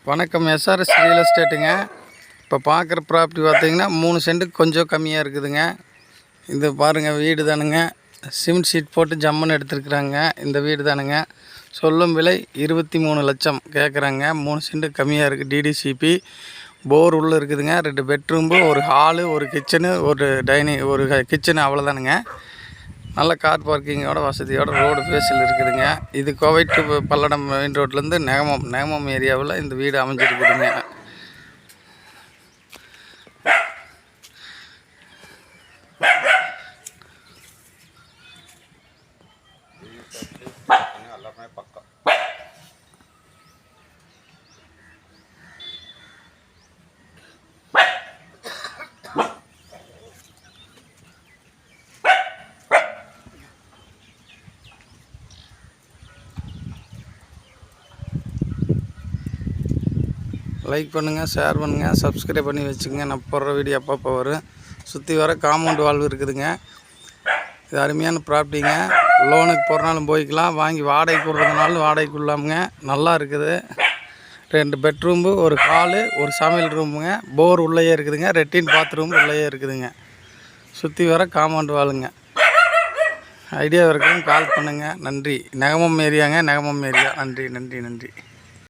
வணக்கம். SRS real எஸ்டேட்டுங்க. இப்போ பார்க்குற ப்ராப்பர்ட்டி பார்த்தீங்கன்னா 3 சென்ட்டுக்கு கொஞ்சம் கம்மியாக இருக்குதுங்க. இது பாருங்கள், வீடு தானுங்க. சிமெண்ட் ஷீட் போட்டு ஜம்முன்னு எடுத்துருக்குறாங்க. இந்த வீடு தானுங்க. சொல்லும் விலை 23 லட்சம் கேட்குறாங்க. 3 சென்ட்டுக்கு கம்மியாக இருக்குது. டிடிசிபி போர் உள்ளே இருக்குதுங்க. 2 பெட்ரூம்பு, ஒரு ஹாலு, ஒரு கிச்சனு, ஒரு கிச்சனு, அவ்வளோதானுங்க. நல்ல கார் பார்க்கிங்கோட வசதியோட ரோடு ஃபேஸில் இருக்குதுங்க. இது கோவை டு பல்லடம் மெயின் ரோட்லேருந்து நேமம் ஏரியாவில் இந்த வீடு அமைஞ்சிருக்குதுங்க. லைக் பண்ணுங்கள், ஷேர் பண்ணுங்கள், சப்ஸ்கிரைப் பண்ணி வச்சுங்க. நான் போடுற வீடியோ அப்பப்போ வரும். சுற்றி வர காம்பவுண்ட் வால்வு இருக்குதுங்க. இது அருமையான ப்ராப்பர்ட்டிங்க. லோனுக்கு போகிறனாலும் போய்க்கலாம், வாங்கி வாடகைக்கு விட்றதுனாலும் வாடகைக்கு விடலாமுங்க. நல்லா இருக்குது. 2 பெட்ரூம்பு, ஒரு ஹாலு, ஒரு சமையல் ரூமுங்க. போர் உள்ளேயே இருக்குதுங்க. லெட்டின் பாத்ரூம் உள்ளேயே இருக்குதுங்க. சுற்றி வர காம்பவுண்ட் வாலுங்க. ஐடியா இருக்குன்னு கால் பண்ணுங்கள். நன்றி. நெகமம் ஏரியாங்க. நெகமம் ஏரியா. நன்றி.